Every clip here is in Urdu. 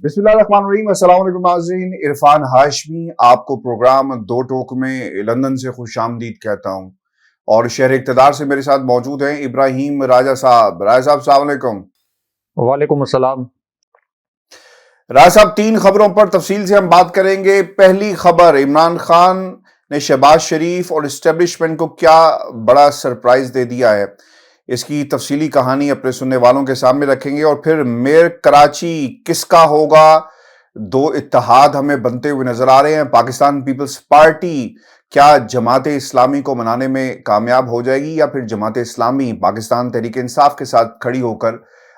بسم اللہ الرحمن الرحیم۔ السلام علیکم ناظرین، عرفان ہاشمی آپ کو پروگرام دو ٹوک میں لندن سے خوش آمدید کہتا ہوں، اور شہر اقتدار سے میرے ساتھ موجود ہیں ابراہیم راجہ صاحب۔ راجہ صاحب السلام علیکم۔ وعلیکم السلام۔ راجہ صاحب، تین خبروں پر تفصیل سے ہم بات کریں گے۔ پہلی خبر، عمران خان نے شہباز شریف اور اسٹیبلشمنٹ کو کیا بڑا سرپرائز دے دیا ہے، اس کی تفصیلی کہانی اپنے سننے والوں کے سامنے رکھیں گے۔ اور پھر میئر کراچی کس کا ہوگا؟ دو اتحاد ہمیں بنتے ہوئے نظر آ رہے ہیں۔ پاکستان پیپلز پارٹی کیا جماعت اسلامی کو منانے میں کامیاب ہو جائے گی، یا پھر جماعت اسلامی پاکستان تحریک انصاف کے ساتھ کھڑی ہو کر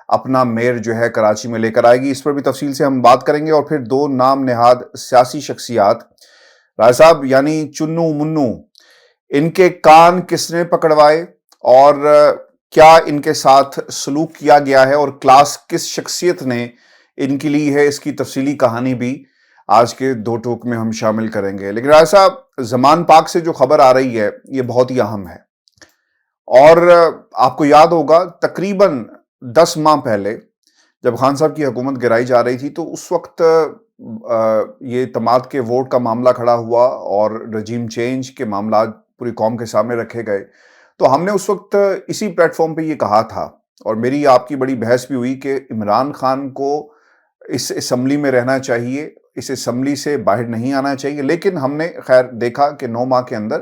اپنا میئر جو ہے کراچی میں لے کر آئے گی؟ اس پر بھی تفصیل سے ہم بات کریں گے۔ اور پھر دو نام نہاد سیاسی شخصیات، راجہ صاحب یعنی چنو منو، ان کے کان کس نے پکڑوائے اور کیا ان کے ساتھ سلوک کیا گیا ہے، اور کلاس کس شخصیت نے ان کی لی ہے، اس کی تفصیلی کہانی بھی آج کے دو ٹوک میں ہم شامل کریں گے۔ لیکن راجہ صاحب، زمان پاک سے جو خبر آ رہی ہے یہ بہت ہی اہم ہے، اور آپ کو یاد ہوگا تقریباً 10 ماہ پہلے جب خان صاحب کی حکومت گرائی جا رہی تھی تو اس وقت یہ اعتماد کے ووٹ کا معاملہ کھڑا ہوا اور رجیم چینج کے معاملات پوری قوم کے سامنے رکھے گئے، تو ہم نے اس وقت اسی پلیٹ فارم پہ یہ کہا تھا، اور میری آپ کی بڑی بحث بھی ہوئی کہ عمران خان کو اس اسمبلی میں رہنا چاہیے، اس اسمبلی سے باہر نہیں آنا چاہیے۔ لیکن ہم نے خیر دیکھا کہ 9 ماہ کے اندر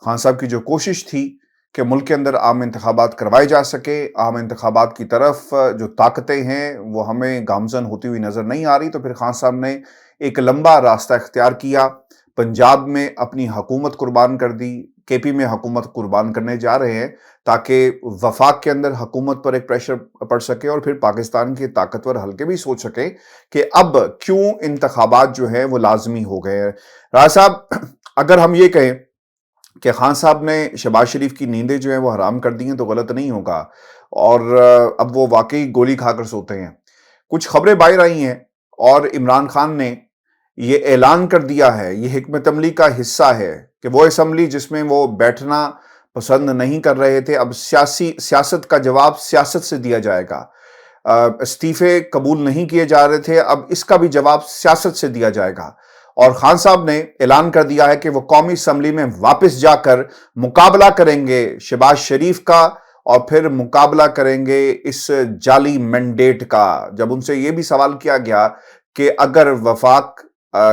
خان صاحب کی جو کوشش تھی کہ ملک کے اندر عام انتخابات کروائے جا سکے، عام انتخابات کی طرف جو طاقتیں ہیں وہ ہمیں گامزن ہوتی ہوئی نظر نہیں آ رہی، تو پھر خان صاحب نے ایک لمبا راستہ اختیار کیا، پنجاب میں اپنی حکومت قربان کر دی، کے پی میں حکومت قربان کرنے جا رہے ہیں تاکہ وفاق کے اندر حکومت پر ایک پریشر پڑ سکے، اور پھر پاکستان کے طاقتور حلقے بھی سوچ سکیں کہ اب کیوں انتخابات جو ہیں وہ لازمی ہو گئے ہیں۔ راج صاحب، اگر ہم یہ کہیں کہ خان صاحب نے شہباز شریف کی نیندیں جو ہیں وہ حرام کر دی ہیں تو غلط نہیں ہوگا، اور اب وہ واقعی گولی کھا کر سوتے ہیں۔ کچھ خبریں باہر آئی ہیں اور عمران خان نے یہ اعلان کر دیا ہے، یہ حکمت عملی کا حصہ ہے کہ وہ اسمبلی جس میں وہ بیٹھنا پسند نہیں کر رہے تھے، اب سیاست کا جواب سیاست سے دیا جائے گا۔ استعفے قبول نہیں کیے جا رہے تھے، اب اس کا بھی جواب سیاست سے دیا جائے گا، اور خان صاحب نے اعلان کر دیا ہے کہ وہ قومی اسمبلی میں واپس جا کر مقابلہ کریں گے شہباز شریف کا، اور پھر مقابلہ کریں گے اس جعلی مینڈیٹ کا۔ جب ان سے یہ بھی سوال کیا گیا کہ اگر وفاق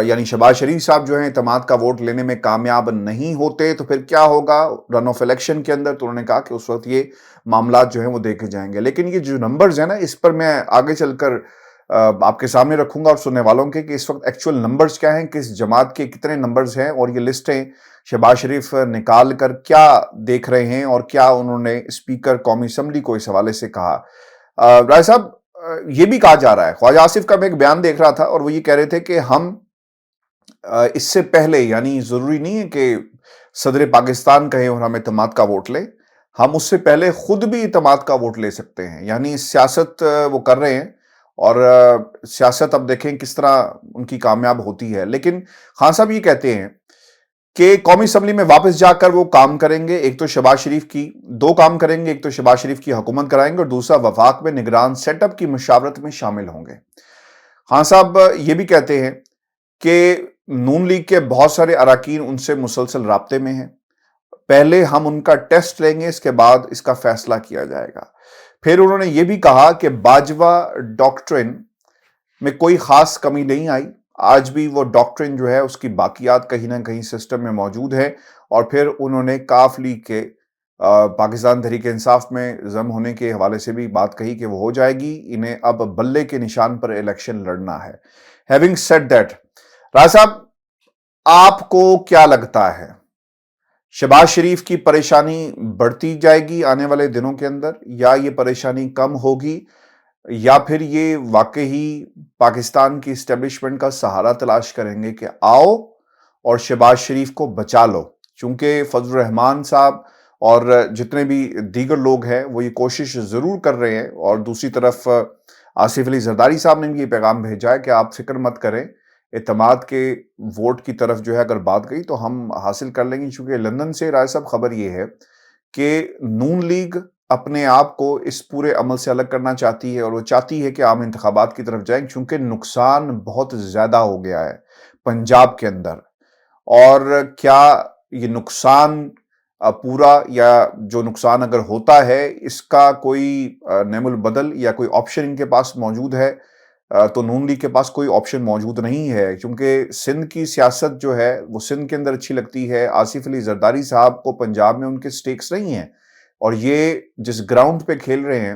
یعنی شہباز شریف صاحب جو ہیں اعتماد کا ووٹ لینے میں کامیاب نہیں ہوتے تو پھر کیا ہوگا رن آف الیکشن کے اندر، تو انہوں نے کہا کہ اس وقت یہ معاملات جو ہیں وہ دیکھے جائیں گے۔ لیکن یہ جو نمبرز ہیں نا، اس پر میں آگے چل کر آپ کے سامنے رکھوں گا اور سننے والوں کے کہ اس وقت ایکچول نمبرز کیا ہیں، کس جماعت کے کتنے نمبرز ہیں، اور یہ لسٹیں شہباز شریف نکال کر کیا دیکھ رہے ہیں، اور کیا انہوں نے اسپیکر قومی اسمبلی کو اس حوالے سے کہا۔ رائے صاحب، یہ بھی کہا جا رہا ہے، خواجہ آصف کا میں ایک بیان دیکھ رہا تھا اور وہ یہ کہہ رہے تھے کہ ہم اس سے پہلے، یعنی ضروری نہیں ہے کہ صدر پاکستان کہے اور ہم اعتماد کا ووٹ لیں، ہم اس سے پہلے خود بھی اعتماد کا ووٹ لے سکتے ہیں۔ یعنی سیاست وہ کر رہے ہیں، اور سیاست اب دیکھیں کس طرح ان کی کامیاب ہوتی ہے۔ لیکن خان صاحب یہ کہتے ہیں کہ قومی اسمبلی میں واپس جا کر وہ کام کریں گے، ایک تو شہباز شریف کی دو کام کریں گے، ایک تو شہباز شریف کی حکومت کرائیں گے، اور دوسرا وفاق میں نگران سیٹ اپ کی مشاورت میں شامل ہوں گے۔ خان صاحب یہ بھی کہتے ہیں کہ نون لیگ کے بہت سارے اراکین ان سے مسلسل رابطے میں ہیں، پہلے ہم ان کا ٹیسٹ لیں گے، اس کے بعد اس کا فیصلہ کیا جائے گا۔ پھر انہوں نے یہ بھی کہا کہ باجوہ ڈاکٹرن میں کوئی خاص کمی نہیں آئی، آج بھی وہ ڈاکٹرن جو ہے اس کی باقیات کہیں نہ کہیں سسٹم میں موجود ہے۔ اور پھر انہوں نے کاف لیگ کے پاکستان تحریک انصاف میں ضم ہونے کے حوالے سے بھی بات کہی کہ وہ ہو جائے گی، انہیں اب بلے کے نشان پر الیکشن لڑنا ہے۔ ہیونگ سیڈ دیٹ، راج صاحب آپ کو کیا لگتا ہے، شہباز شریف کی پریشانی بڑھتی جائے گی آنے والے دنوں کے اندر، یا یہ پریشانی کم ہوگی، یا پھر یہ واقعی پاکستان کی اسٹیبلشمنٹ کا سہارا تلاش کریں گے کہ آؤ اور شہباز شریف کو بچا لو؟ چونکہ فضل الرحمان صاحب اور جتنے بھی دیگر لوگ ہیں وہ یہ کوشش ضرور کر رہے ہیں، اور دوسری طرف آصف علی زرداری صاحب نے بھی یہ پیغام بھیجا ہے کہ آپ فکر مت کریں، اعتماد کے ووٹ کی طرف جو ہے اگر بات گئی تو ہم حاصل کر لیں گے۔ چونکہ لندن سے رائے صاحب خبر یہ ہے کہ نون لیگ اپنے آپ کو اس پورے عمل سے الگ کرنا چاہتی ہے اور وہ چاہتی ہے کہ عام انتخابات کی طرف جائیں، کیونکہ نقصان بہت زیادہ ہو گیا ہے پنجاب کے اندر۔ اور کیا یہ نقصان پورا، یا جو نقصان اگر ہوتا ہے اس کا کوئی نعم البدل یا کوئی آپشن ان کے پاس موجود ہے؟ تو نون لیگ کے پاس کوئی آپشن موجود نہیں ہے، کیونکہ سندھ کی سیاست جو ہے وہ سندھ کے اندر اچھی لگتی ہے۔ آصف علی زرداری صاحب کو پنجاب میں ان کے سٹیکس نہیں ہیں، اور یہ جس گراؤنڈ پہ کھیل رہے ہیں،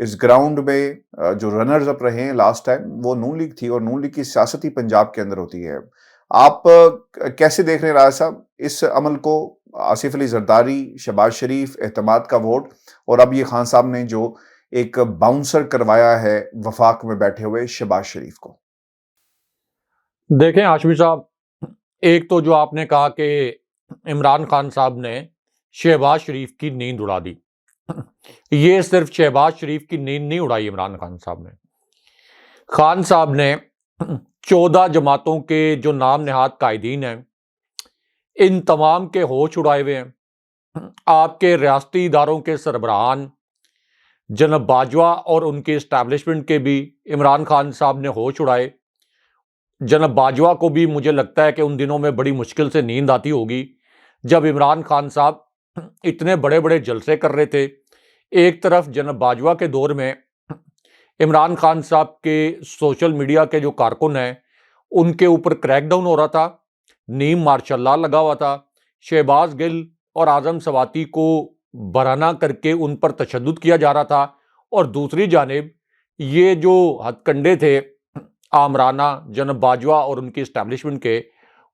اس گراؤنڈ میں جو رنرز اپ رہے ہیں لاسٹ ٹائم وہ نون لیگ تھی، اور نون لیگ کی سیاست ہی پنجاب کے اندر ہوتی ہے۔ آپ کیسے دیکھ رہے ہیں راج صاحب اس عمل کو؟ آصف علی زرداری، شہباز شریف، اعتماد کا ووٹ، اور اب یہ خان صاحب نے جو ایک باؤنسر کروایا ہے وفاق میں بیٹھے ہوئے شہباز شریف کو۔ دیکھیں ہاشمی صاحب، ایک تو جو آپ نے کہا کہ عمران خان صاحب نے شہباز شریف کی نیند اڑا دی، یہ صرف شہباز شریف کی نیند نہیں اڑائی عمران خان صاحب نے 14 جماعتوں کے جو نام نہاد قائدین ہیں ان تمام کے ہوش اڑائے ہوئے ہیں۔ آپ کے ریاستی اداروں کے سربراہان جناب باجوہ اور ان کے اسٹیبلشمنٹ کے بھی عمران خان صاحب نے ہوش اڑائے۔ جناب باجوہ کو بھی مجھے لگتا ہے کہ ان دنوں میں بڑی مشکل سے نیند آتی ہوگی جب عمران خان صاحب اتنے بڑے بڑے جلسے کر رہے تھے۔ ایک طرف جناب باجوہ کے دور میں عمران خان صاحب کے سوشل میڈیا کے جو کارکن ہیں ان کے اوپر کریک ڈاؤن ہو رہا تھا، نیم مارشل لا لگا ہوا تھا، شہباز گل اور اعظم سواتی کو برہنہ کر کے ان پر تشدد کیا جا رہا تھا، اور دوسری جانب یہ جو ہتھ کنڈے تھے آمرانہ جناب باجوہ اور ان کی اسٹیبلشمنٹ کے،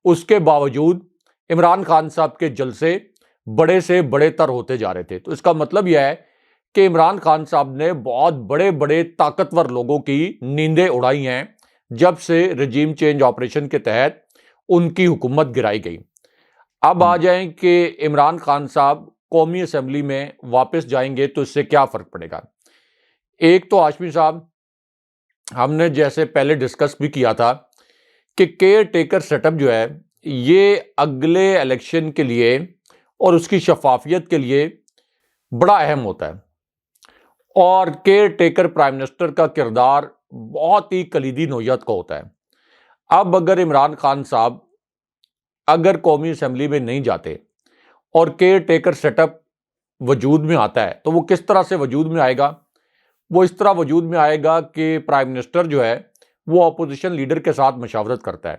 اس کے باوجود عمران خان صاحب کے جلسے بڑے سے بڑے تر ہوتے جا رہے تھے۔ تو اس کا مطلب یہ ہے کہ عمران خان صاحب نے بہت بڑے بڑے طاقتور لوگوں کی نیندیں اڑائی ہیں جب سے رجیم چینج آپریشن کے تحت ان کی حکومت گرائی گئی۔ اب آ جائیں کہ عمران خان صاحب قومی اسمبلی میں واپس جائیں گے تو اس سے کیا فرق پڑے گا۔ ایک تو ہاشمی صاحب، ہم نے جیسے پہلے ڈسکس بھی کیا تھا کہ کیئر ٹیکر سیٹ اپ جو ہے یہ اگلے الیکشن کے لیے اور اس کی شفافیت کے لیے بڑا اہم ہوتا ہے، اور کیئر ٹیکر پرائم منسٹر کا کردار بہت ہی کلیدی نوعیت کا ہوتا ہے۔ اب اگر عمران خان صاحب اگر قومی اسمبلی میں نہیں جاتے اور کیئر ٹیکر سیٹ اپ وجود میں آتا ہے تو وہ کس طرح سے وجود میں آئے گا؟ وہ اس طرح وجود میں آئے گا کہ پرائم منسٹر جو ہے وہ اپوزیشن لیڈر کے ساتھ مشاورت کرتا ہے۔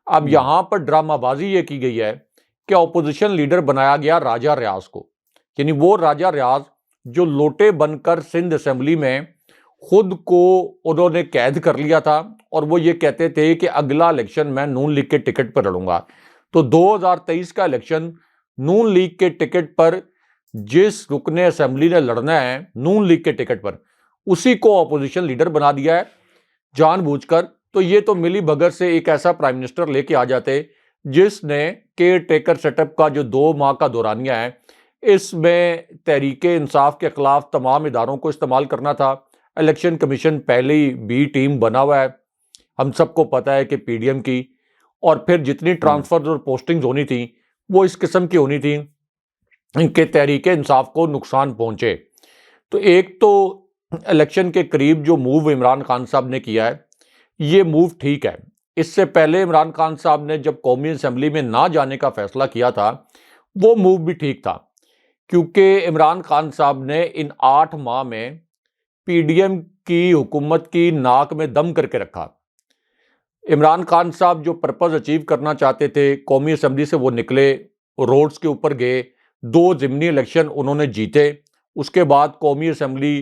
اب یہاں پر ڈرامہ بازی یہ کی گئی ہے کہ اپوزیشن لیڈر بنایا گیا راجہ ریاض کو، یعنی وہ راجہ ریاض جو لوٹے بن کر سندھ اسمبلی میں خود کو انہوں نے قید کر لیا تھا، اور وہ یہ کہتے تھے کہ اگلا الیکشن میں نون لیگ کے ٹکٹ پر لڑوں گا۔ تو 2023 کا الیکشن نون لیگ کے ٹکٹ پر جس رکن اسمبلی نے لڑنا ہے نون لیگ کے ٹکٹ پر، اسی کو اپوزیشن لیڈر بنا دیا ہے جان بوجھ کر۔ تو یہ تو ملی بھگت سے ایک ایسا پرائم منسٹر لے کے آ جاتے جس نے کیئر ٹیکر سیٹ اپ کا جو 2 ماہ کا دورانیہ ہے اس میں تحریک انصاف کے خلاف تمام اداروں کو استعمال کرنا تھا۔ الیکشن کمیشن پہلے ہی بی ٹیم بنا ہوا ہے، ہم سب کو پتہ ہے کہ پی ڈی ایم کی، اور پھر جتنی ٹرانسفر اور پوسٹنگز ہونی تھیں وہ اس قسم کی ہونی تھیں کہ تحریک انصاف کو نقصان پہنچے۔ تو ایک تو الیکشن کے قریب جو موو عمران خان صاحب نے کیا ہے یہ موو ٹھیک ہے۔ اس سے پہلے عمران خان صاحب نے جب قومی اسمبلی میں نہ جانے کا فیصلہ کیا تھا وہ موو بھی ٹھیک تھا، کیونکہ عمران خان صاحب نے ان 8 ماہ میں پی ڈی ایم کی حکومت کی ناک میں دم کر کے رکھا۔ عمران خان صاحب جو پرپز اچیو کرنا چاہتے تھے قومی اسمبلی سے وہ نکلے، روڈز کے اوپر گئے، 2 ضمنی الیکشن انہوں نے جیتے۔ اس کے بعد قومی اسمبلی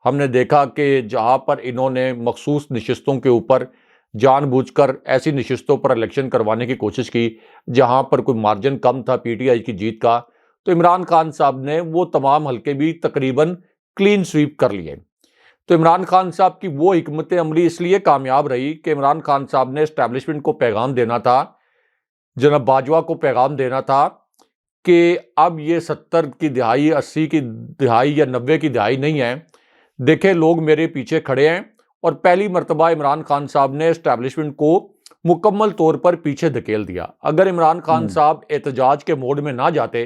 ہم نے دیکھا کہ جہاں پر انہوں نے مخصوص نشستوں کے اوپر جان بوجھ کر ایسی نشستوں پر الیکشن کروانے کی کوشش کی جہاں پر کوئی مارجن کم تھا پی ٹی آئی کی جیت کا، تو عمران خان صاحب نے وہ تمام حلقے بھی تقریباً کلین سویپ کر لیے۔ تو عمران خان صاحب کی وہ حکمت عملی اس لیے کامیاب رہی کہ عمران خان صاحب نے اسٹیبلشمنٹ کو پیغام دینا تھا، جناب باجوہ کو پیغام دینا تھا کہ اب یہ 70 کی دہائی، 80 کی دہائی یا 90 کی دہائی نہیں ہے، دیکھیں لوگ میرے پیچھے کھڑے ہیں۔ اور پہلی مرتبہ عمران خان صاحب نے اسٹیبلشمنٹ کو مکمل طور پر پیچھے دھکیل دیا۔ اگر عمران خان صاحب احتجاج کے موڈ میں نہ جاتے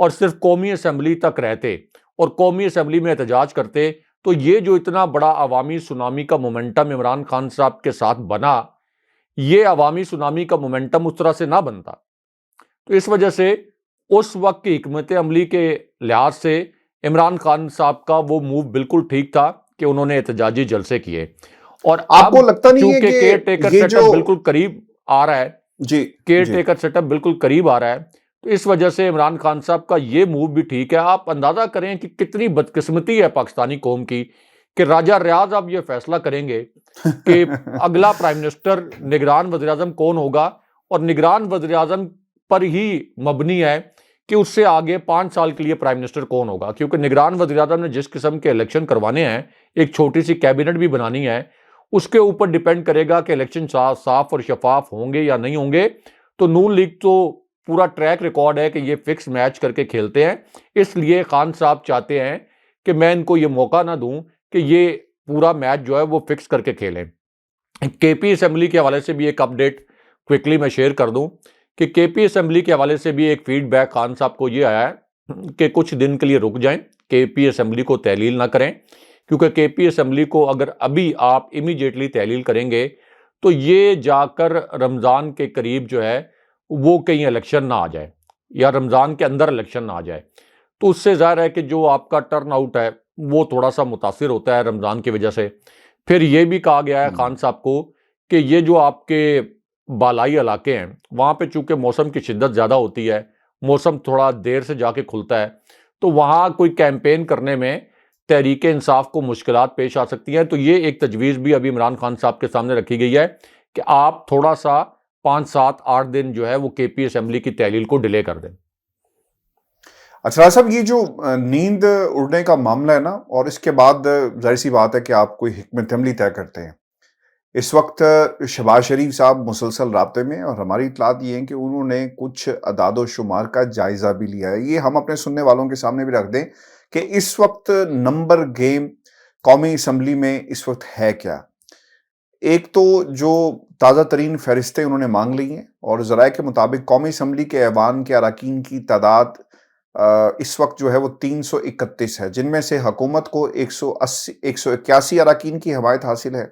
اور صرف قومی اسمبلی تک رہتے اور قومی اسمبلی میں احتجاج کرتے تو یہ جو اتنا بڑا عوامی سونامی کا مومنٹم عمران خان صاحب کے ساتھ بنا، یہ عوامی سونامی کا مومنٹم اس طرح سے نہ بنتا۔ تو اس وجہ سے اس وقت کی حکمت عملی کے لحاظ سے عمران خان صاحب کا وہ موو بالکل ٹھیک تھا کہ انہوں نے احتجاجی جلسے کیے۔ اور آپ اب کو لگتا نہیں ہے چونکہ کیئر کہ ٹیکر یہ سیٹ جو اپ بالکل قریب آ رہا ہے، جی کیئر جی ٹیکر سیٹ اپ بالکل قریب آ رہا ہے، تو اس وجہ سے عمران خان صاحب کا یہ موو بھی ٹھیک ہے۔ آپ اندازہ کریں کہ کتنی بدقسمتی ہے پاکستانی قوم کی کہ راجہ ریاض اب یہ فیصلہ کریں گے کہ اگلا پرائم منسٹر نگران وزیر اعظم کون ہوگا، اور نگران وزیر اعظم پر ہی مبنی ہے کہ اس سے آگے 5 سال کے لیے پرائم منسٹر کون ہوگا، کیونکہ نگران وزیر اعظم نے جس قسم کے الیکشن کروانے ہیں، ایک چھوٹی سی کیبنٹ بھی بنانی ہے، اس کے اوپر ڈیپینڈ کرے گا کہ الیکشن صاف اور شفاف ہوں گے یا نہیں ہوں گے۔ تو نون لیگ تو پورا ٹریک ریکارڈ ہے کہ یہ فکس میچ کر کے کھیلتے ہیں، اس لیے خان صاحب چاہتے ہیں کہ میں ان کو یہ موقع نہ دوں کہ یہ پورا میچ جو ہے وہ فکس کر کے کھیلیں۔ کے پی اسمبلی کے حوالے سے بھی ایک اپڈیٹ کوئکلی میں شیئر کر دوں کہ کے پی اسمبلی کے حوالے سے بھی ایک فیڈ بیک خان صاحب کو یہ آیا ہے کہ کچھ دن کے لیے رک جائیں، کے پی اسمبلی کو تحلیل نہ کریں، کیونکہ کے پی اسمبلی کو اگر ابھی آپ امیڈیٹلی تحلیل کریں گے تو یہ جا کر رمضان کے قریب جو ہے وہ کہیں الیکشن نہ آ جائے، یا رمضان کے اندر الیکشن نہ آ جائے، تو اس سے ظاہر ہے کہ جو آپ کا ٹرن آؤٹ ہے وہ تھوڑا سا متاثر ہوتا ہے رمضان کی وجہ سے۔ پھر یہ بھی کہا گیا ہے خان صاحب کو کہ یہ جو آپ کے بالائی علاقے ہیں وہاں پہ چونکہ موسم کی شدت زیادہ ہوتی ہے، موسم تھوڑا دیر سے جا کے کھلتا ہے، تو وہاں کوئی کیمپین کرنے میں تحریک انصاف کو مشکلات پیش آ سکتی ہیں۔ تو یہ ایک تجویز بھی ابھی عمران خان صاحب کے سامنے رکھی گئی ہے کہ آپ تھوڑا سا 5 7 8 دن جو ہے وہ کے پی اسمبلی کی تحلیل کو ڈیلے کر دیں۔ اچھا صاحب، یہ جو نیند اڑنے کا معاملہ ہے نا، اور اس کے بعد ظاہر سی بات ہے کہ آپ کوئی حکمت عملی طے کرتے ہیں۔ اس وقت شہباز شریف صاحب مسلسل رابطے میں، اور ہماری اطلاعات یہ ہیں کہ انہوں نے کچھ اعداد و شمار کا جائزہ بھی لیا ہے۔ یہ ہم اپنے سننے والوں کے سامنے بھی رکھ دیں کہ اس وقت نمبر گیم قومی اسمبلی میں اس وقت ہے کیا۔ ایک تو جو تازہ ترین فہرستیں انہوں نے مانگ لی ہیں، اور ذرائع کے مطابق قومی اسمبلی کے ایوان کے اراکین کی تعداد اس وقت جو ہے وہ 331 ہے، جن میں سے حکومت کو 181 اراکین کی حمایت حاصل ہے،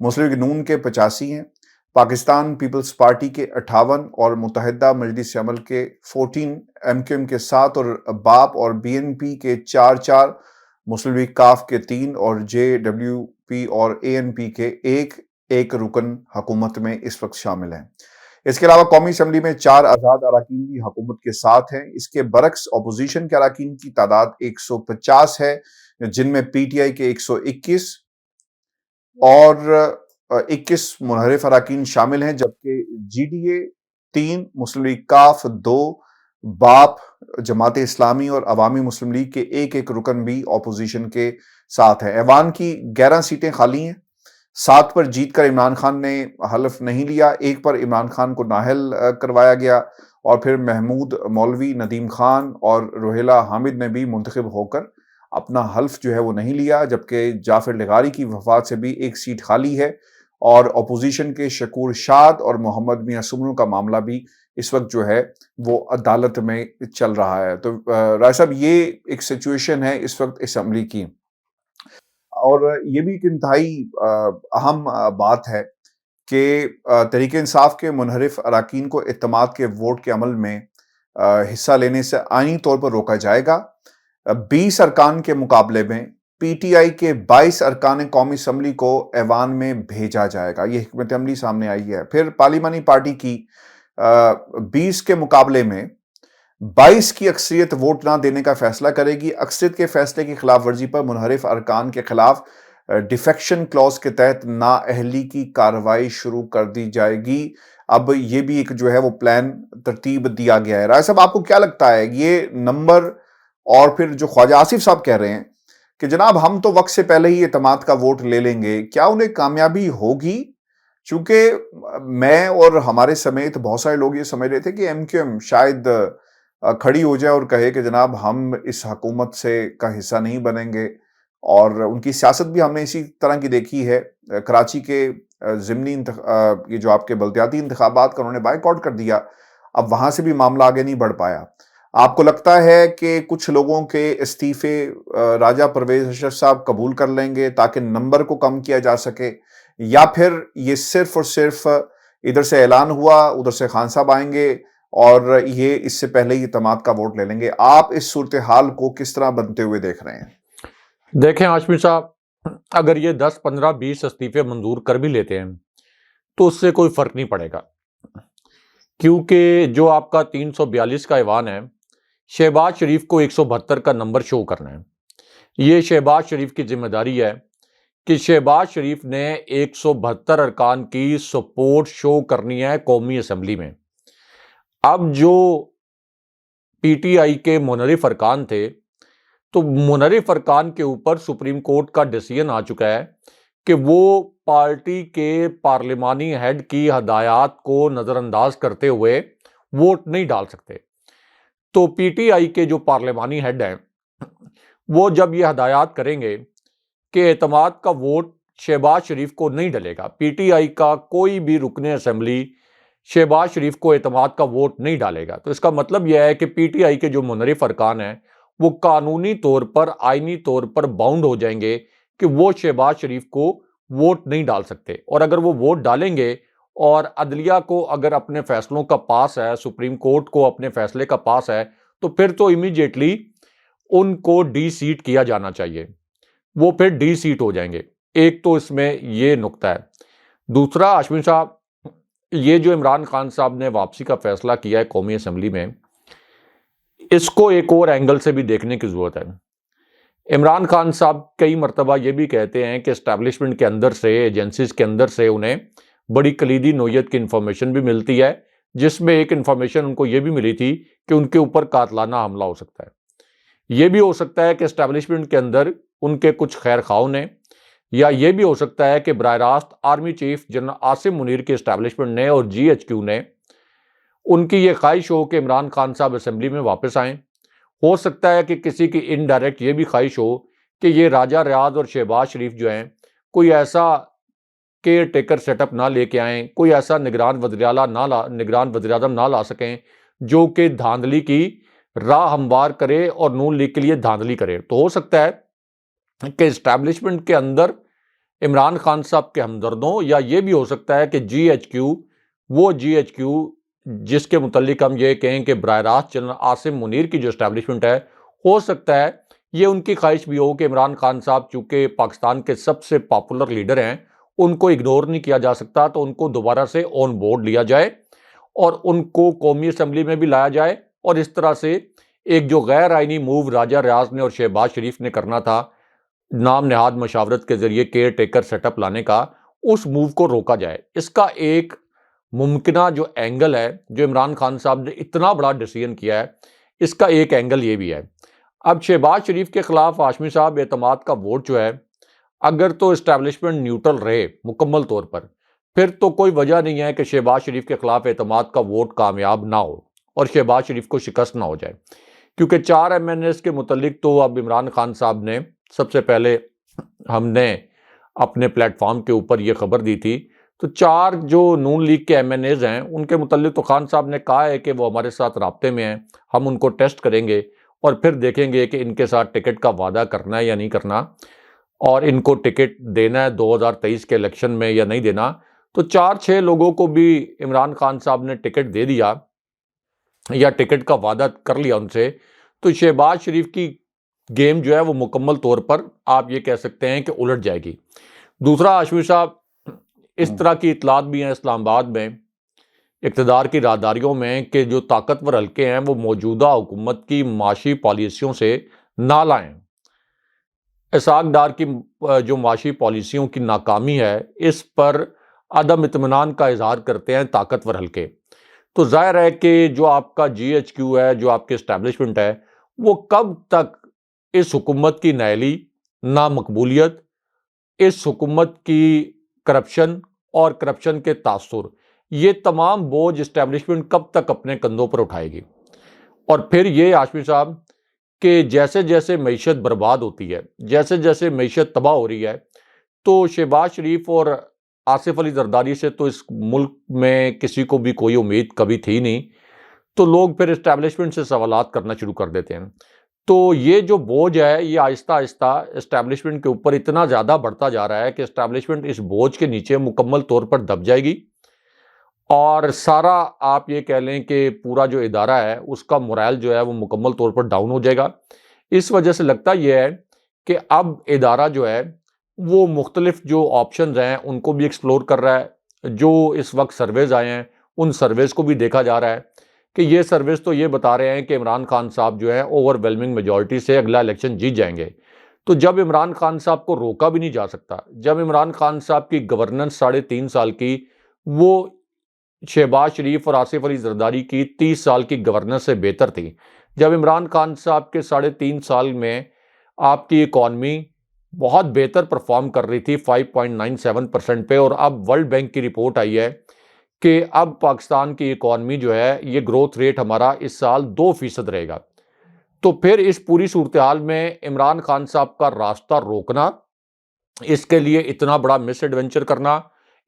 مسلم لیگ نون کے 85 ہیں، پاکستان پیپلز پارٹی کے 58 اور متحدہ مجلس عمل کے 14، ایم کیو ایم کے 7 اور باپ اور بی این پی کے 4، مسلم لیگ کاف کے 3 اور جے ڈبلیو پی اور اے این پی کے ایک رکن حکومت میں اس وقت شامل ہیں۔ اس کے علاوہ قومی اسمبلی میں 4 آزاد اراکین بھی حکومت کے ساتھ ہیں۔ اس کے برعکس اپوزیشن کے اراکین کی تعداد 150 ہے، جن میں پی ٹی آئی کے 121 اور 21 منحرف اراکین شامل ہیں، جبکہ G D A 3، Muslim league کاف 2، باپ، جماعت اسلامی اور عوامی مسلم لیگ کے ایک رکن بھی اپوزیشن کے ساتھ ہیں۔ ایوان کی 11 سیٹیں خالی ہیں، 7 پر جیت کر عمران خان نے حلف نہیں لیا، 1 پر عمران خان کو نااہل کروایا گیا، اور پھر محمود مولوی، ندیم خان اور روہیلہ حامد نے بھی منتخب ہو کر اپنا حلف جو ہے وہ نہیں لیا، جبکہ جعفر لغاری کی وفات سے بھی 1 سیٹ خالی ہے، اور اپوزیشن کے شکور شاد اور محمد میاں سمرو کا معاملہ بھی اس وقت جو ہے وہ عدالت میں چل رہا ہے۔ تو رائے صاحب، یہ ایک سچویشن ہے اس وقت اسمبلی کی، اور یہ بھی ایک انتہائی اہم بات ہے کہ تحریک انصاف کے منحرف اراکین کو اعتماد کے ووٹ کے عمل میں حصہ لینے سے آئینی طور پر روکا جائے گا۔ 20 ارکان کے مقابلے میں پی ٹی آئی کے 22 ارکان قومی اسمبلی کو ایوان میں بھیجا جائے گا، یہ حکمت عملی سامنے آئی ہے۔ پھر پارلیمانی پارٹی کی 20 کے مقابلے میں 22 کی اکثریت ووٹ نہ دینے کا فیصلہ کرے گی۔ اکثریت کے فیصلے کی خلاف ورزی پر منحرف ارکان کے خلاف ڈیفیکشن کلوز کے تحت نااہلی کی کارروائی شروع کر دی جائے گی۔ اب یہ بھی ایک جو ہے وہ پلان ترتیب دیا گیا ہے۔ رائے صاحب، آپ کو کیا لگتا ہے یہ نمبر، اور پھر جو خواجہ آصف صاحب کہہ رہے ہیں کہ جناب ہم تو وقت سے پہلے ہی اعتماد کا ووٹ لے لیں گے، کیا انہیں کامیابی ہوگی؟ چونکہ میں اور ہمارے سمیت بہت سارے لوگ یہ سمجھ رہے تھے کہ ایم کیو ایم شاید کھڑی ہو جائے اور کہے کہ جناب ہم اس حکومت سے کا حصہ نہیں بنیں گے، اور ان کی سیاست بھی ہم نے اسی طرح کی دیکھی ہے۔ کراچی کے ضمنی یہ جو آپ کے بلدیاتی انتخابات کا انہوں نے بائیکاٹ کر دیا، اب وہاں سے بھی معاملہ آگے نہیں بڑھ پایا۔ آپ کو لگتا ہے کہ کچھ لوگوں کے استعفے راجہ پرویز اشرف صاحب قبول کر لیں گے تاکہ نمبر کو کم کیا جا سکے، یا پھر یہ صرف اور صرف ادھر سے اعلان ہوا ادھر سے خان صاحب آئیں گے اور یہ اس سے پہلے ہی اعتماد کا ووٹ لے لیں گے؟ آپ اس صورتحال کو کس طرح بنتے ہوئے دیکھ رہے ہیں؟ دیکھیں ہاشمی صاحب، اگر یہ 10 15 20 استعفے منظور کر بھی لیتے ہیں تو اس سے کوئی فرق نہیں پڑے گا، کیونکہ جو آپ کا 342 کا ایوان ہے، شہباز شریف کو 172 کا نمبر شو کرنا ہے۔ یہ شہباز شریف کی ذمہ داری ہے کہ شہباز شریف نے 172 ارکان کی سپورٹ شو کرنی ہے قومی اسمبلی میں۔ اب جو پی ٹی آئی کے منحرف ارکان تھے، تو منحرف ارکان کے اوپر سپریم کورٹ کا ڈیسیژن آ چکا ہے کہ وہ پارٹی کے پارلیمانی ہیڈ کی ہدایات کو نظر انداز کرتے ہوئے ووٹ نہیں ڈال سکتے۔ تو پی ٹی آئی کے جو پارلیمانی ہیڈ ہیں وہ جب یہ ہدایات کریں گے کہ اعتماد کا ووٹ شہباز شریف کو نہیں ڈلے گا، پی ٹی آئی کا کوئی بھی رکن اسمبلی شہباز شریف کو اعتماد کا ووٹ نہیں ڈالے گا، تو اس کا مطلب یہ ہے کہ پی ٹی آئی کے جو منحرف ارکان ہیں وہ قانونی طور پر، آئینی طور پر باؤنڈ ہو جائیں گے کہ وہ شہباز شریف کو ووٹ نہیں ڈال سکتے، اور اگر وہ ووٹ ڈالیں گے اور عدلیہ کو اگر اپنے فیصلوں کا پاس ہے، سپریم کورٹ کو اپنے فیصلے کا پاس ہے، تو پھر تو امیڈیٹلی ان کو ڈی سیٹ کیا جانا چاہیے، وہ پھر ڈی سیٹ ہو جائیں گے۔ ایک تو اس میں یہ نقطہ ہے۔ دوسرا ہاشمی صاحب، یہ جو عمران خان صاحب نے واپسی کا فیصلہ کیا ہے قومی اسمبلی میں، اس کو ایک اور اینگل سے بھی دیکھنے کی ضرورت ہے۔ عمران خان صاحب کئی مرتبہ یہ بھی کہتے ہیں کہ اسٹیبلشمنٹ کے اندر سے، ایجنسیز کے اندر سے انہیں بڑی کلیدی نوعیت کی انفارمیشن بھی ملتی ہے، جس میں ایک انفارمیشن ان کو یہ بھی ملی تھی کہ ان کے اوپر قاتلانہ حملہ ہو سکتا ہے۔ یہ بھی ہو سکتا ہے کہ اسٹیبلشمنٹ کے اندر ان کے کچھ خیر خواہوں نے، یا یہ بھی ہو سکتا ہے کہ براہ راست army chief general Asim Munir کے اسٹیبلشمنٹ نے اور جی ایچ کیو نے ان کی یہ خواہش ہو کہ عمران خان صاحب اسمبلی میں واپس آئیں۔ ہو سکتا ہے کہ کسی کی انڈائریکٹ یہ بھی خواہش ہو کہ یہ راجہ ریاض اور شہباز شریف جو ہیں کوئی ایسا کیئر ٹیکر سیٹ اپ نہ لے کے آئیں، کوئی ایسا نگران وزیر اعظم نہ لا سکیں جو کہ دھاندلی کی راہ ہموار کرے اور نون لیگ کے لیے دھاندلی کرے۔ تو ہو سکتا ہے کہ اسٹیبلشمنٹ کے اندر عمران خان صاحب کے ہمدردوں، یا یہ بھی ہو سکتا ہے کہ جی ایچ کیو جس کے متعلق ہم یہ کہیں کہ براہ راست جنرل عاصم منیر کی جو اسٹیبلشمنٹ ہے، ہو سکتا ہے یہ ان کی خواہش بھی ہو کہ عمران خان صاحب چونکہ پاکستان کے سب سے پاپولر لیڈر ہیں، ان کو اگنور نہیں کیا جا سکتا، تو ان کو دوبارہ سے آن بورڈ لیا جائے اور ان کو قومی اسمبلی میں بھی لایا جائے، اور اس طرح سے ایک جو غیر آئینی موو راجہ ریاض نے اور شہباز شریف نے کرنا تھا نام نہاد مشاورت کے ذریعے کیئر ٹیکر سیٹ اپ لانے کا، اس موو کو روکا جائے۔ اس کا ایک ممکنہ جو اینگل ہے، جو عمران خان صاحب نے اتنا بڑا ڈیسیژن کیا ہے، اس کا ایک اینگل یہ بھی ہے۔ اب شہباز شریف کے خلاف ہاشمی صاحب اعتماد کا ووٹ جو ہے، اگر تو اسٹیبلشمنٹ نیوٹرل رہے مکمل طور پر، پھر تو کوئی وجہ نہیں ہے کہ شہباز شریف کے خلاف اعتماد کا ووٹ کامیاب نہ ہو اور شہباز شریف کو شکست نہ ہو جائے، کیونکہ 4 ایم این ایز کے متعلق تو اب عمران خان صاحب نے سب سے پہلے، ہم نے اپنے پلیٹ فارم کے اوپر یہ خبر دی تھی، تو 4 جو نون لیگ کے ایم این ایز ہیں ان کے متعلق تو خان صاحب نے کہا ہے کہ وہ ہمارے ساتھ رابطے میں ہیں، ہم ان کو ٹیسٹ کریں گے اور پھر دیکھیں گے کہ ان کے ساتھ ٹکٹ کا وعدہ کرنا ہے یا نہیں کرنا، اور ان کو ٹکٹ دینا ہے 2023 کے الیکشن میں یا نہیں دینا۔ تو 4-6 لوگوں کو بھی عمران خان صاحب نے ٹکٹ دے دیا یا ٹکٹ کا وعدہ کر لیا ان سے، تو شہباز شریف کی گیم جو ہے وہ مکمل طور پر آپ یہ کہہ سکتے ہیں کہ الٹ جائے گی۔ دوسرا ہاشمی صاحب، اس طرح کی اطلاعات بھی ہیں اسلام آباد میں اقتدار کی راہداریوں میں کہ جو طاقتور حلقے ہیں وہ موجودہ حکومت کی معاشی پالیسیوں سے نالاں ہیں۔ اسحاق ڈار کی جو معاشی پالیسیوں کی ناکامی ہے، اس پر عدم اطمینان کا اظہار کرتے ہیں طاقتور حلقے۔ تو ظاہر ہے کہ جو آپ کا جی ایچ کیو ہے، جو آپ کے اسٹیبلشمنٹ ہے، وہ کب تک اس حکومت کی نااہلی، نامقبولیت، اس حکومت کی کرپشن اور کرپشن کے تاثر، یہ تمام بوجھ اسٹیبلشمنٹ کب تک اپنے کندھوں پر اٹھائے گی؟ اور پھر یہ ہاشمی صاحب کہ جیسے جیسے معیشت برباد ہوتی ہے، جیسے جیسے معیشت تباہ ہو رہی ہے، تو شہباز شریف اور آصف علی زرداری سے تو اس ملک میں کسی کو بھی کوئی امید کبھی تھی نہیں، تو لوگ پھر اسٹیبلشمنٹ سے سوالات کرنا شروع کر دیتے ہیں. تو یہ جو بوجھ ہے یہ آہستہ آہستہ اسٹیبلشمنٹ کے اوپر اتنا زیادہ بڑھتا جا رہا ہے کہ اسٹیبلشمنٹ اس بوجھ کے نیچے مکمل طور پر دب جائے گی، اور سارا آپ یہ کہہ لیں کہ پورا جو ادارہ ہے اس کا مورائل جو ہے وہ مکمل طور پر ڈاؤن ہو جائے گا. اس وجہ سے لگتا یہ ہے کہ اب ادارہ جو ہے وہ مختلف جو آپشنز ہیں ان کو بھی ایکسپلور کر رہا ہے. جو اس وقت سرویز آئے ہیں ان سرویز کو بھی دیکھا جا رہا ہے کہ یہ سرویز تو یہ بتا رہے ہیں کہ عمران خان صاحب جو ہیں اوور ویلمنگ میجورٹی سے اگلا الیکشن جیت جائیں گے. تو جب عمران خان صاحب کو روکا بھی نہیں جا سکتا، جب عمران خان صاحب کی گورننس 3.5 سال کی وہ شہباز شریف اور آصف علی زرداری کی 30 سال کی گورننس سے بہتر تھی، جب عمران خان صاحب کے 3.5 سال میں آپ کی اکانومی بہت بہتر پرفارم کر رہی تھی 5.97% پہ، اور اب ورلڈ بینک کی رپورٹ آئی ہے کہ اب پاکستان کی اکانومی جو ہے یہ گروتھ ریٹ ہمارا اس سال 2% رہے گا. تو پھر اس پوری صورتحال میں عمران خان صاحب کا راستہ روکنا، اس کے لیے اتنا بڑا مس ایڈونچر کرنا،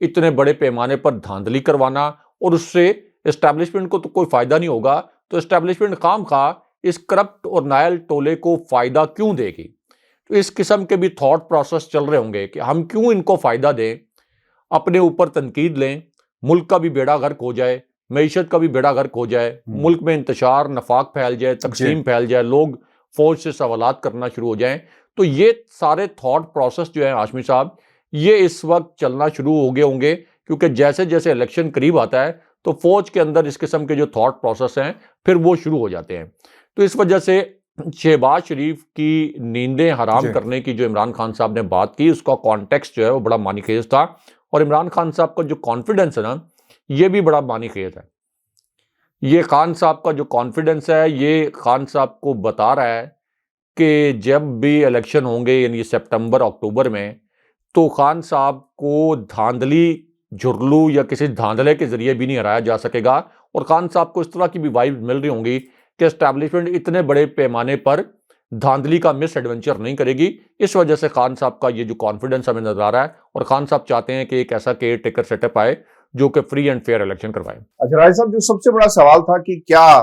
اتنے بڑے پیمانے پر دھاندلی کروانا، اور اس سے اسٹیبلشمنٹ کو تو کوئی فائدہ نہیں ہوگا. تو اسٹیبلشمنٹ خام خواہ اس کرپٹ اور نائل ٹولے کو فائدہ کیوں دے گی؟ تو اس قسم کے بھی تھاٹ پروسیس چل رہے ہوں گے کہ ہم کیوں ان کو فائدہ دیں، اپنے اوپر تنقید لیں، ملک کا بھی بیڑا غرق ہو جائے، معیشت کا بھی بیڑا غرق ہو جائے، ملک میں انتشار، نفاق پھیل جائے، تقسیم پھیل جائے، لوگ فوج سے سوالات کرنا شروع ہو جائیں. تو یہ سارے تھاٹ پروسیس جو ہیں ہاشمی صاحب یہ اس وقت چلنا شروع ہو گئے ہوں گے، کیونکہ جیسے جیسے الیکشن قریب آتا ہے تو فوج کے اندر اس قسم کے جو تھاٹ پروسیس ہیں پھر وہ شروع ہو جاتے ہیں. تو اس وجہ سے شہباز شریف کی نیندیں حرام کرنے کی جو عمران خان صاحب نے بات کی اس کا کانٹیکسٹ جو ہے وہ بڑا معنی خیز تھا، اور عمران خان صاحب کا جو کانفیڈنس ہے نا یہ بھی بڑا معنی خیز ہے. یہ خان صاحب کا جو کانفیڈنس ہے یہ خان صاحب کو بتا رہا ہے کہ جب بھی الیکشن ہوں گے یعنی سپتمبر اکتوبر میں، تو خان صاحب کو دھاندلی جھرلو یا کسی دھاندلے کے ذریعے بھی نہیں ہرایا جا سکے گا. اور خان صاحب کو اس طرح کی بھی وائب مل رہی ہوں گی کہ اسٹیبلشمنٹ اتنے بڑے پیمانے پر دھاندلی کا مس ایڈونچر نہیں کرے گی. اس وجہ سے خان صاحب کا یہ جو کانفیڈنس ہمیں نظر آ رہا ہے، اور خان صاحب چاہتے ہیں کہ ایک ایسا کیئر ٹیکر سیٹ اپ آئے جو کہ فری اینڈ فیئر الیکشن کروائے. اچھا راج صاحب، جو سب سے بڑا سوال تھا کہ کیا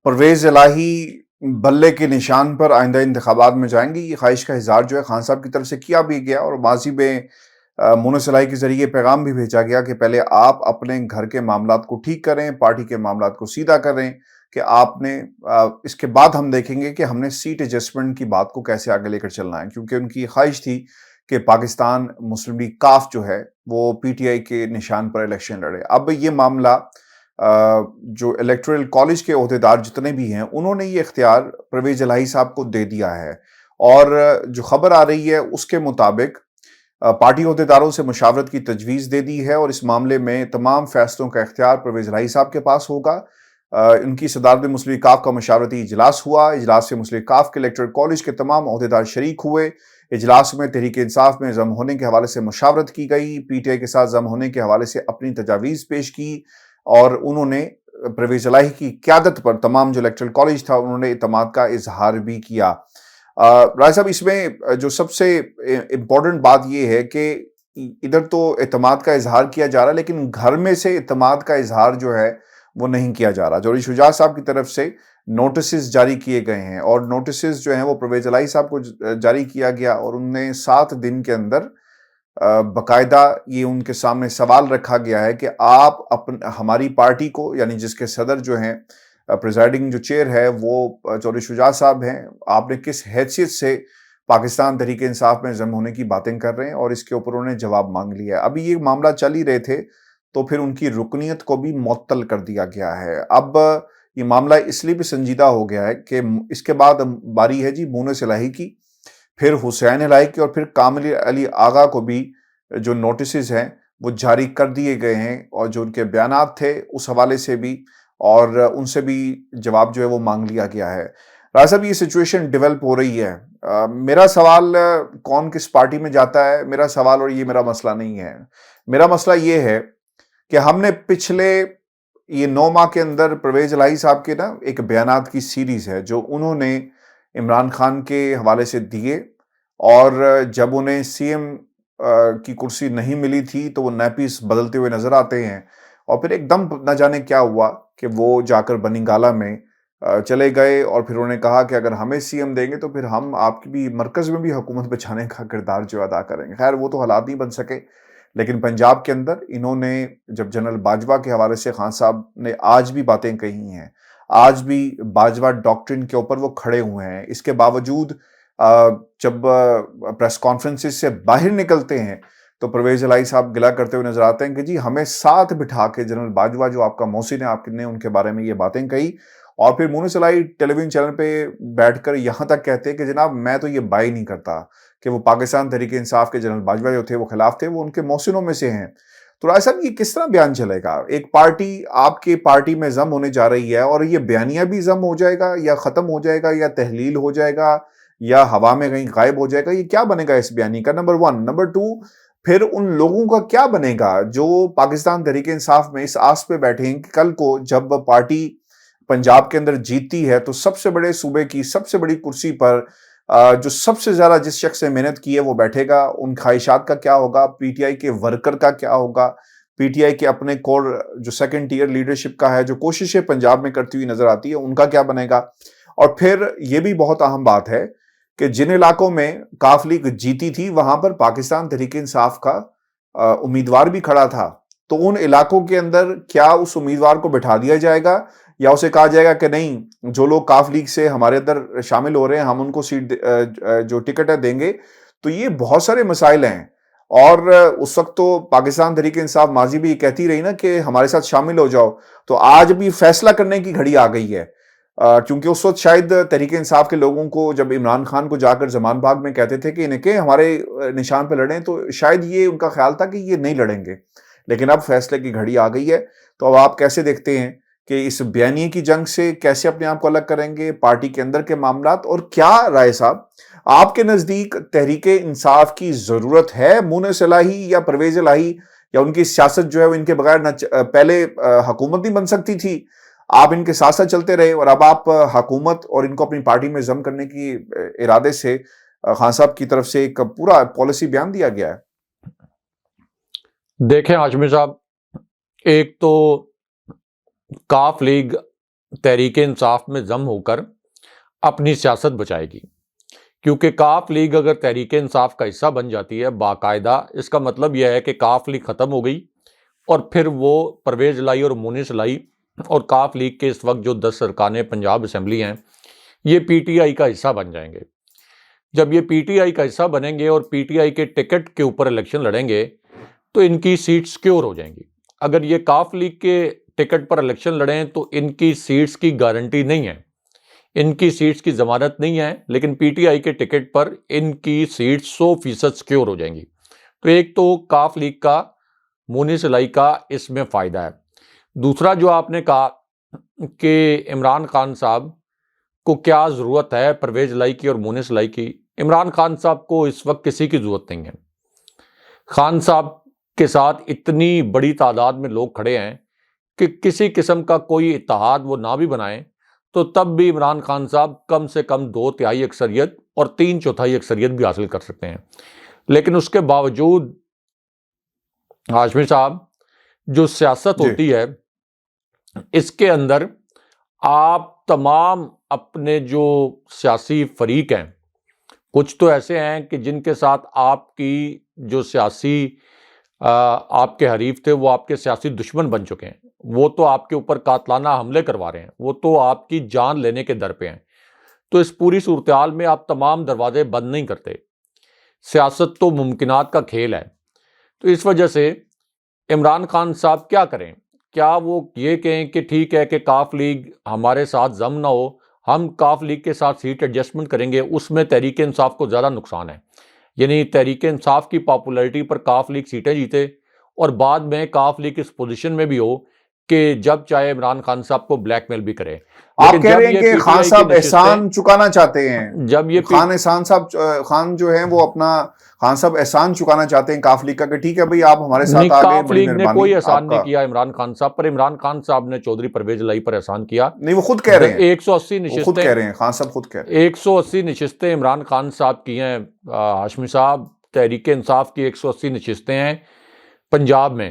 پرویز الہی بلے کے نشان پر آئندہ انتخابات میں جائیں گے، یہ خواہش کا اظہار جو ہے خان صاحب کی طرف سے کیا بھی گیا، اور ماضی میں مونس الہی کے ذریعے پیغام بھی بھیجا گیا کہ پہلے آپ اپنے گھر کے معاملات کو ٹھیک کریں، پارٹی کے معاملات کو سیدھا کریں، کہ آپ نے اس کے بعد ہم دیکھیں گے کہ ہم نے سیٹ ایڈجسٹمنٹ کی بات کو کیسے آگے لے کر چلنا ہے، کیونکہ ان کی خواہش تھی کہ پاکستان مسلم لیگ کاف جو ہے وہ پی ٹی آئی کے نشان پر الیکشن لڑے. اب یہ معاملہ جو الیکٹورل کالج کے عہدیدار جتنے بھی ہیں انہوں نے یہ اختیار پرویز الہی صاحب کو دے دیا ہے، اور جو خبر آ رہی ہے اس کے مطابق پارٹی عہدیداروں سے مشاورت کی تجویز دے دی ہے، اور اس معاملے میں تمام فیصلوں کا اختیار پرویز الہی صاحب کے پاس ہوگا. ان کی صدارت میں مسلم لیگ کاف کا مشاورتی اجلاس ہوا، اجلاس سے مسلم لیگ کاف کے الیکٹورل کالج کے تمام عہدیدار شریک ہوئے. اجلاس میں تحریک انصاف میں ضم ہونے کے حوالے سے مشاورت کی گئی، پی ٹی آئی کے ساتھ ضم ہونے کے حوالے سے اپنی تجاویز پیش کی، اور انہوں نے پرویز الہی کی قیادت پر تمام جو الیکٹورل کالج تھا انہوں نے اعتماد کا اظہار بھی کیا. رائے صاحب، اس میں جو سب سے امپورٹنٹ بات یہ ہے کہ ادھر تو اعتماد کا اظہار کیا جا رہا ہے، لیکن گھر میں سے اعتماد کا اظہار جو ہے وہ نہیں کیا جا رہا. جوہری شجاع صاحب کی طرف سے نوٹسز جاری کیے گئے ہیں، اور نوٹسز جو ہیں وہ پرویز الہی صاحب کو جاری کیا گیا، اور ان نے 7 دن کے اندر باقاعدہ یہ ان کے سامنے سوال رکھا گیا ہے کہ آپ ہماری پارٹی کو، یعنی جس کے صدر جو ہیں پریزائڈنگ جو چیئر ہے وہ جوہری شجاع صاحب ہیں، آپ نے کس حیثیت سے پاکستان تحریک انصاف میں ضم ہونے کی باتیں کر رہے ہیں، اور اس کے اوپر انہوں نے جواب مانگ لیا ہے. ابھی یہ معاملہ چل ہی رہے تھے تو پھر ان کی رکنیت کو بھی معطل کر دیا گیا ہے. اب یہ معاملہ اس لیے بھی سنجیدہ ہو گیا ہے کہ اس کے بعد باری ہے جی مونس الہی کی، پھر حسین الہی کی، اور پھر کامل علی آغا کو بھی جو نوٹسز ہیں وہ جاری کر دیے گئے ہیں، اور جو ان کے بیانات تھے اس حوالے سے بھی، اور ان سے بھی جواب جو ہے وہ مانگ لیا گیا ہے. راج صاحب، یہ سچویشن ڈیولپ ہو رہی ہے. میرا سوال کون کس پارٹی میں جاتا ہے میرا سوال، اور یہ میرا مسئلہ نہیں ہے. میرا مسئلہ یہ ہے کہ ہم نے پچھلے یہ 9 ماہ کے اندر پرویز الہی صاحب کے نا ایک بیانات کی سیریز ہے جو انہوں نے عمران خان کے حوالے سے دیے، اور جب انہیں سی ایم کی کرسی نہیں ملی تھی تو وہ نیپیز بدلتے ہوئے نظر آتے ہیں، اور پھر ایک دم نہ جانے کیا ہوا کہ وہ جا کر بنی گالہ میں چلے گئے اور پھر انہوں نے کہا کہ اگر ہمیں سی ایم دیں گے تو پھر ہم آپ کی بھی مرکز میں بھی حکومت بچانے کا کردار جو ادا کریں گے. خیر وہ تو حالات نہیں بن سکے، لیکن پنجاب کے اندر انہوں نے جب جنرل باجوہ کے حوالے سے خان صاحب نے آج بھی باتیں کہی ہیں، آج بھی باجوہ ڈاکٹرن کے اوپر وہ کھڑے ہوئے ہیں، اس کے باوجود جب پریس کانفرنسز سے باہر نکلتے ہیں تو پرویز الہی صاحب گلا کرتے ہوئے نظر آتے ہیں کہ جی ہمیں ساتھ بٹھا کے جنرل باجوہ جو آپ کا محسن ہے، آپ نے ان کے بارے میں یہ باتیں کہی، اور پھر مونس الہی ٹیلی ویژن چینل پہ بیٹھ کر یہاں تک کہتے ہیں کہ جناب میں تو یہ بائی نہیں کرتا کہ وہ پاکستان تحریک انصاف کے جنرل باجوہ جو تھے وہ خلاف تھے، وہ ان کے محسنوں میں سے ہیں. تو رائے صاحب یہ کس طرح بیان چلے گا؟ ایک پارٹی آپ کے پارٹی میں ضم ہونے جا رہی ہے اور یہ بیانیہ بھی ضم ہو جائے گا یا ختم ہو جائے گا یا تحلیل ہو جائے گا یا ہوا میں کہیں غائب ہو جائے گا؟ یہ کیا بنے گا اس بیانی کا؟ نمبر 1. نمبر 2، پھر ان لوگوں کا کیا بنے گا جو پاکستان تحریک انصاف میں اس آس پہ بیٹھے ہیں کہ کل کو جب پارٹی پنجاب کے اندر جیتتی ہے تو سب سے بڑے صوبے کی سب سے بڑی کرسی پر جو سب سے زیادہ جس شخص نے محنت کی ہے وہ بیٹھے گا، ان خواہشات کا کیا ہوگا؟ پی ٹی آئی کے ورکر کا کیا ہوگا؟ پی ٹی آئی کے اپنے کور جو سیکنڈ ٹیئر لیڈرشپ کا ہے، جو کوششیں پنجاب میں کرتی ہوئی نظر آتی ہے، ان کا کیا بنے گا؟ اور پھر یہ بھی بہت اہم بات ہے کہ جن علاقوں میں کاف لیگ جیتی تھی وہاں پر پاکستان تحریک انصاف کا امیدوار بھی کھڑا تھا، تو ان علاقوں کے اندر کیا اس امیدوار کو بٹھا دیا جائے گا یا اسے کہا جائے گا کہ نہیں، جو لوگ کاف لیگ سے ہمارے اندر شامل ہو رہے ہیں ہم ان کو سیٹ جو ٹکٹ ہے دیں گے؟ تو یہ بہت سارے مسائل ہیں. اور اس وقت تو پاکستان تحریک انصاف ماضی بھی یہ کہتی رہی نا کہ ہمارے ساتھ شامل ہو جاؤ، تو آج بھی فیصلہ کرنے کی گھڑی آ گئی ہے. کیونکہ اس وقت شاید تحریک انصاف کے لوگوں کو جب عمران خان کو جا کر زمان باغ میں کہتے تھے کہ انہیں کہ ہمارے نشان پہ لڑیں، تو شاید یہ ان کا خیال تھا کہ یہ نہیں لڑیں گے، لیکن اب فیصلے کی گھڑی آ گئی ہے. تو اب آپ کیسے دیکھتے ہیں کہ اس بیانیے کی جنگ سے کیسے اپنے آپ کو الگ کریں گے؟ پارٹی کے اندر کے معاملات، اور کیا رائے صاحب آپ کے نزدیک تحریک انصاف کی ضرورت ہے مونس الہی یا پرویز الہی، یا ان کی سیاست جو ہے وہ ان کے بغیر پہلے حکومت نہیں بن سکتی تھی، آپ ان کے ساتھ ساتھ چلتے رہے اور اب آپ حکومت اور ان کو اپنی پارٹی میں ضم کرنے کی ارادے سے خان صاحب کی طرف سے ایک پورا پالیسی بیان دیا گیا ہے؟ دیکھیں ہاشمی صاحب، ایک تو کاف لیگ تحریک انصاف میں ضم ہو کر اپنی سیاست بچائے گی، کیونکہ کاف لیگ اگر تحریک انصاف کا حصہ بن جاتی ہے باقاعدہ، اس کا مطلب یہ ہے کہ کاف لیگ ختم ہو گئی اور پھر وہ پرویز الہی اور مونس الہی اور کاف لیگ کے اس وقت جو 10 ارکان پنجاب اسمبلی ہیں یہ پی ٹی آئی کا حصہ بن جائیں گے. جب یہ پی ٹی آئی کا حصہ بنیں گے اور پی ٹی آئی کے ٹکٹ کے اوپر الیکشن لڑیں گے تو ان کی سیٹ سیکیور ہو جائیں گی. اگر یہ کاف لیگ کے ٹکٹ پر الیکشن لڑیں تو ان کی سیٹس کی گارنٹی نہیں ہے، ان کی سیٹس کی ضمانت نہیں ہے، لیکن پی ٹی آئی کے ٹکٹ پر ان کی سیٹ 100% سیکیور ہو جائیں گی. تو ایک تو کاف لیگ کا، مونس الہی کا اس میں فائدہ ہے. دوسرا جو آپ نے کہا کہ عمران خان صاحب کو کیا ضرورت ہے پرویز الہی کی اور مونس الہی کی، عمران خان صاحب کو اس وقت کسی کی ضرورت نہیں ہے. خان صاحب کے ساتھ اتنی بڑی تعداد میں لوگ کھڑے ہیں کہ کسی قسم کا کوئی اتحاد وہ نہ بھی بنائیں تو تب بھی عمران خان صاحب کم سے کم 2/3 اکثریت اور 3/4 اکثریت بھی حاصل کر سکتے ہیں. لیکن اس کے باوجود ہاشمی صاحب جو سیاست ہوتی ہے اس کے اندر آپ تمام اپنے جو سیاسی فریق ہیں، کچھ تو ایسے ہیں کہ جن کے ساتھ آپ کی جو سیاسی آپ کے حریف تھے وہ آپ کے سیاسی دشمن بن چکے ہیں، وہ تو آپ کے اوپر قاتلانہ حملے کروا رہے ہیں، وہ تو آپ کی جان لینے کے در پہ ہیں. تو اس پوری صورتحال میں آپ تمام دروازے بند نہیں کرتے. سیاست تو ممکنات کا کھیل ہے. تو اس وجہ سے عمران خان صاحب کیا کریں؟ کیا وہ یہ کہیں کہ ٹھیک ہے کہ کاف لیگ ہمارے ساتھ ضم نہ ہو، ہم کاف لیگ کے ساتھ سیٹ ایڈجسٹمنٹ کریں گے؟ اس میں تحریک انصاف کو زیادہ نقصان ہے. یعنی تحریک انصاف کی پاپولیرٹی پر کاف لیگ سیٹیں جیتے اور بعد میں کاف لیگ اس پوزیشن میں بھی ہو کہ جب چاہے عمران خان صاحب کو بلیک میل بھی کرے. آپ کہہ رہے ہیں کہ خان صاحب احسان چکانا چاہتے ہیں، جب یہ خان جو ہیں وہ اپنا خان صاحب احسان چکانا چاہتے ہیں کاف لیگ کا کہ ٹھیک ہے بھئی آپ ہمارے ساتھ آ گئے، کاف لیگ نے کوئی احسان نہیں کیا عمران خان صاحب پر. عمران خان صاحب نے چودھری پرویز الہی پر احسان کیا. نہیں وہ خود کہہ رہے ہیں، 180 نشستیں خود کہہ رہے ہیں، خان صاحب خود کہہ رہے ہیں 180 نشستیں عمران خان صاحب کی ہیں. ہاشمی صاحب تحریک انصاف کی 180 نشستیں ہیں پنجاب میں.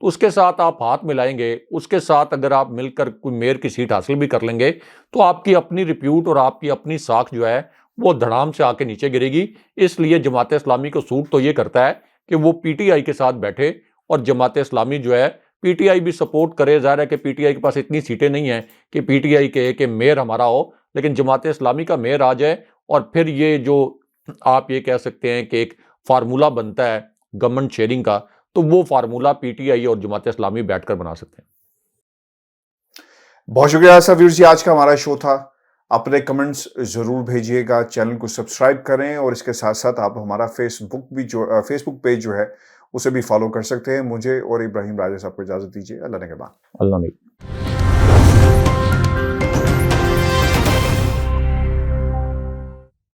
تو اس کے ساتھ آپ ہاتھ ملائیں گے، اس کے ساتھ اگر آپ مل کر کوئی میئر کی سیٹ حاصل بھی کر لیں گے تو آپ کی اپنی ریپیوٹ اور آپ کی اپنی ساکھ جو ہے وہ دھڑام سے آ کے نیچے گرے گی۔ اس لیے جماعت اسلامی کو سوٹ تو یہ کرتا ہے کہ وہ پی ٹی آئی کے ساتھ بیٹھے، اور جماعت اسلامی جو ہے پی ٹی آئی بھی سپورٹ کرے۔ ظاہر ہے کہ پی ٹی آئی کے پاس اتنی سیٹیں نہیں ہیں کہ پی ٹی آئی کہے کہ میئر ہمارا ہو، لیکن جماعت اسلامی کا میئر آ جائے، اور پھر یہ جو آپ یہ کہہ سکتے ہیں کہ ایک فارمولہ بنتا ہے گورنمنٹ شیئرنگ کا، تو وہ فارمولہ پی ٹی آئی اور جماعت اسلامی بیٹھ کر بنا سکتے ہیں۔ بہت شکریہ آصف ویور جی، آج کا ہمارا شو تھا۔ اپنے کمنٹس ضرور بھیجیے گا، چینل کو سبسکرائب کریں، اور اس کے ساتھ ساتھ آپ ہمارا فیس بک پیج جو ہے اسے بھی فالو کر سکتے ہیں۔ مجھے اور ابراہیم راجہ صاحب کو اجازت دیجیے، اللہ نگہبان۔ اللہ نے